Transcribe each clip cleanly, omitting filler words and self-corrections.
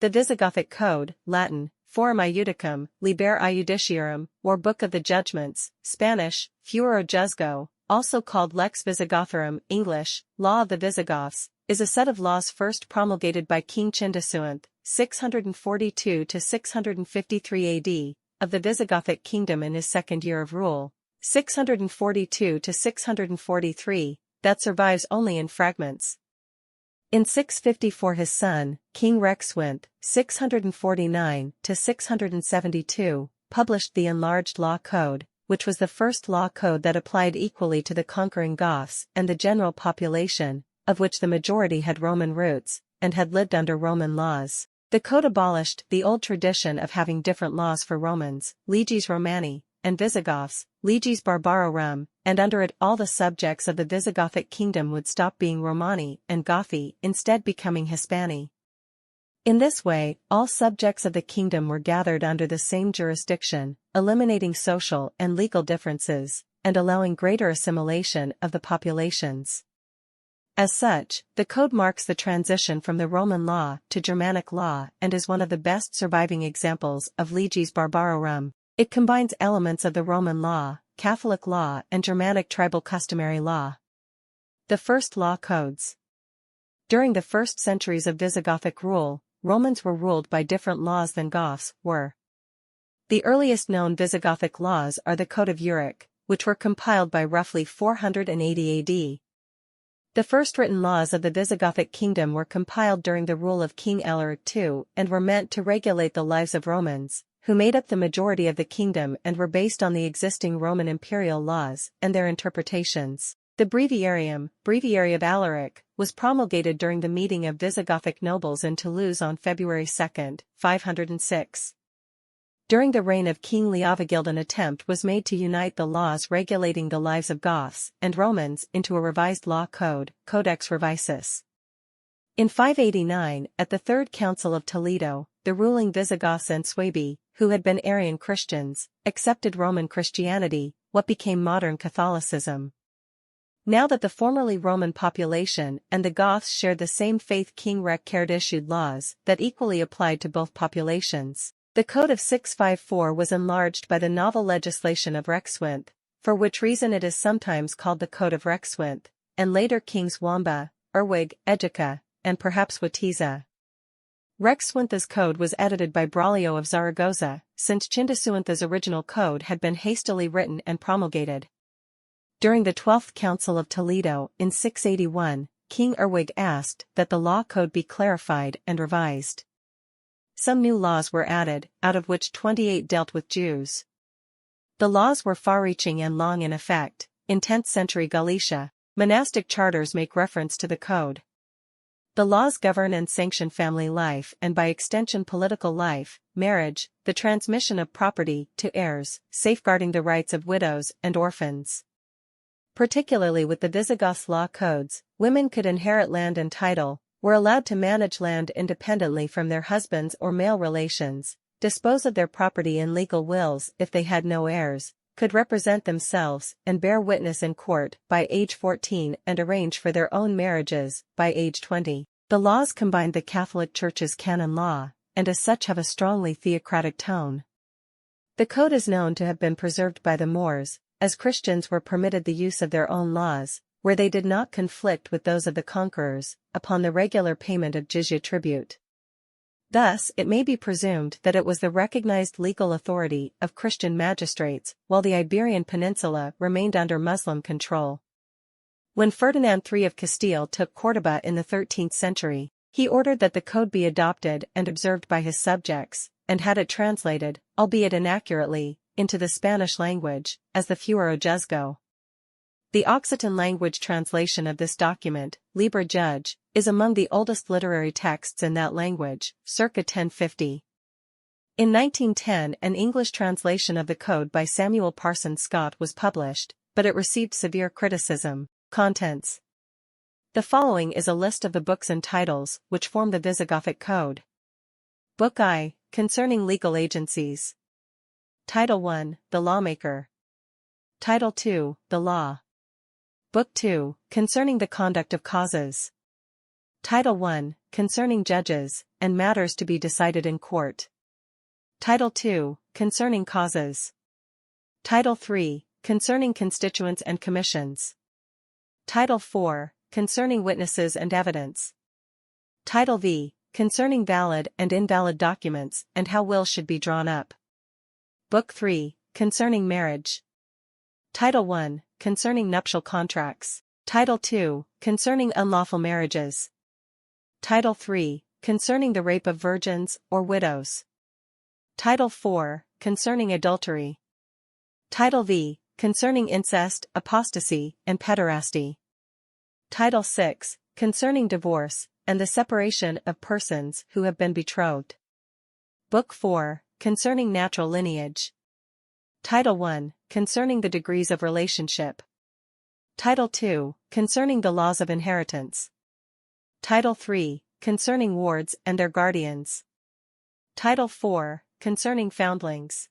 The Visigothic Code, Latin, Forum Iudicum, Liber Iudiciarum, or Book of the Judgments, Spanish, Fuero Juzgo, also called Lex Visigothorum, English, Law of the Visigoths, is a set of laws first promulgated by King Chindasuant, 642 to 653 AD, of the Visigothic kingdom in his second year of rule, 642 to 643, that survives only in fragments. In 654 his son, King Rexwint, 649 to 672, published the enlarged law code, which was the first law code that applied equally to the conquering Goths and the general population, of which the majority had Roman roots, and had lived under Roman laws. The code abolished the old tradition of having different laws for Romans, leges Romani, and Visigoths, leges Barbarorum, and under it all the subjects of the Visigothic kingdom would stop being Romani and Gothi, instead becoming Hispani. In this way, all subjects of the kingdom were gathered under the same jurisdiction, eliminating social and legal differences, and allowing greater assimilation of the populations. As such, the code marks the transition from the Roman law to Germanic law and is one of the best surviving examples of leges Barbarorum. It combines elements of the Roman law, Catholic law and Germanic tribal customary law. The first law codes. During the first centuries of Visigothic rule, Romans were ruled by different laws than Goths were. The earliest known Visigothic laws are the Code of Euric, which were compiled by roughly 480 AD. The first written laws of the Visigothic kingdom were compiled during the rule of King Alaric II and were meant to regulate the lives of Romans, who made up the majority of the kingdom and were based on the existing Roman imperial laws and their interpretations. The Breviary of Alaric, was promulgated during the meeting of Visigothic nobles in Toulouse on February 2, 506. During the reign of King Leovigild an attempt was made to unite the laws regulating the lives of Goths and Romans into a revised law code, Codex Revisus. In 589, at the Third Council of Toledo, the ruling Visigoths and Suebi, who had been Arian Christians, accepted Roman Christianity, what became modern Catholicism. Now that the formerly Roman population and the Goths shared the same faith, King Reccared issued laws that equally applied to both populations. The Code of 654 was enlarged by the novel legislation of Rexwint, for which reason it is sometimes called the Code of Rexwint, and later Kings Wamba, Erwig, Egica, and perhaps Witiza. Rexwintha's code was edited by Braulio of Zaragoza, since Chindasuantha's original code had been hastily written and promulgated. During the 12th Council of Toledo in 681, King Erwig asked that the law code be clarified and revised. Some new laws were added, out of which 28 dealt with Jews. The laws were far-reaching and long in effect. In 10th century Galicia, monastic charters make reference to the code. The laws govern and sanction family life and by extension political life, marriage, the transmission of property to heirs, safeguarding the rights of widows and orphans. Particularly with the Visigoths law codes, women could inherit land and title, were allowed to manage land independently from their husbands or male relations, dispose of their property in legal wills if they had no heirs, could represent themselves and bear witness in court by age 14 and arrange for their own marriages by age 20. The laws combined the Catholic Church's canon law, and as such have a strongly theocratic tone. The code is known to have been preserved by the Moors, as Christians were permitted the use of their own laws, where they did not conflict with those of the conquerors, upon the regular payment of jizya tribute. Thus, it may be presumed that it was the recognized legal authority of Christian magistrates, while the Iberian Peninsula remained under Muslim control. When Ferdinand III of Castile took Córdoba in the 13th century, he ordered that the code be adopted and observed by his subjects, and had it translated, albeit inaccurately, into the Spanish language, as the Fuero Juzgo. The Occitan language translation of this document, Liber Judge, is among the oldest literary texts in that language, circa 1050. In 1910 an English translation of the code by Samuel Parsons Scott was published, but it received severe criticism. Contents. The following is a list of the books and titles which form the Visigothic Code. Book I, Concerning Legal Agencies. Title I, The Lawmaker. Title II, The Law. Book II, Concerning the Conduct of Causes. Title I, Concerning Judges, and matters to be decided in court. Title II, concerning causes. Title III, concerning constituents and commissions. Title IV, concerning witnesses and evidence. Title V, concerning valid and invalid documents and how wills should be drawn up. Book 3, concerning marriage. Title I, concerning nuptial contracts. Title II, concerning unlawful marriages. Title III, concerning the rape of virgins or widows. Title IV, concerning adultery. Title V, concerning incest, apostasy, and pederasty. Title VI, concerning divorce, and the separation of persons who have been betrothed. Book 4, concerning natural lineage. Title I, concerning the degrees of relationship. Title II, concerning the laws of inheritance. Title III, concerning wards and their guardians. Title IV, concerning foundlings.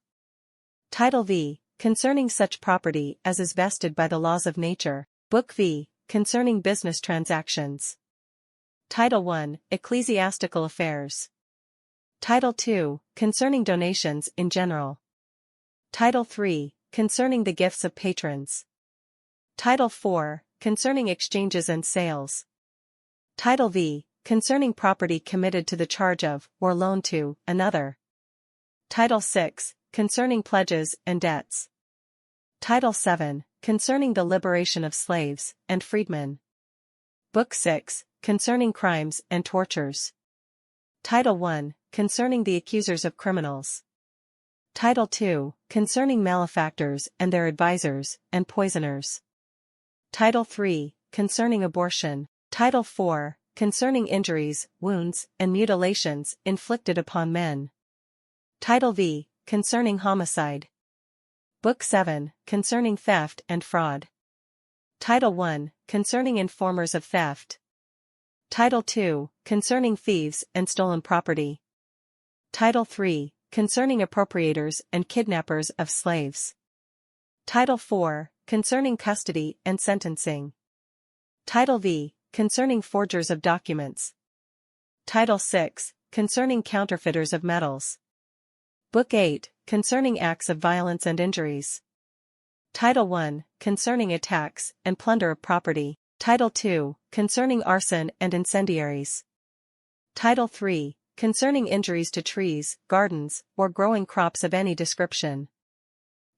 Title V, concerning such property as is vested by the laws of nature. Book V, concerning business transactions. Title I, ecclesiastical affairs. Title II, concerning donations in general. Title III, concerning the gifts of patrons. Title IV, concerning exchanges and sales. Title V, concerning property committed to the charge of, or loan to, another. Title VI, concerning pledges and debts. Title VII, concerning the liberation of slaves and freedmen. Book 6, concerning crimes and tortures. Title I, concerning the accusers of criminals. Title II, concerning malefactors and their advisors and poisoners. Title III, concerning abortion. Title IV, concerning injuries, wounds, and mutilations inflicted upon men. Title V, concerning homicide. Book 7, concerning theft and fraud. Title I, concerning informers of theft. Title II, concerning thieves and stolen property. Title III, concerning appropriators and kidnappers of slaves. Title IV, concerning custody and sentencing. Title V, concerning forgers of documents. Title VI, concerning counterfeiters of metals. Book 8, concerning acts of violence and injuries. Title I, concerning attacks and plunder of property. Title II, concerning arson and incendiaries. Title III, concerning injuries to trees, gardens, or growing crops of any description.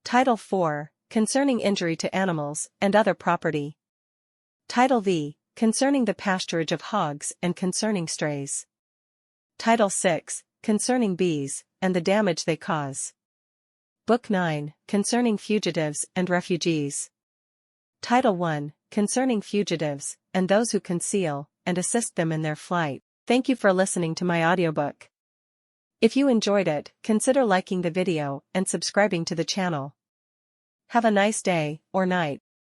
Title IV, concerning injury to animals and other property. Title V, concerning the pasturage of hogs and concerning strays. Title VI, concerning bees, and the damage they cause. Book 9, concerning fugitives and refugees. Title I, concerning fugitives, and those who conceal and assist them in their flight. Thank you for listening to my audiobook. If you enjoyed it, consider liking the video and subscribing to the channel. Have a nice day or night.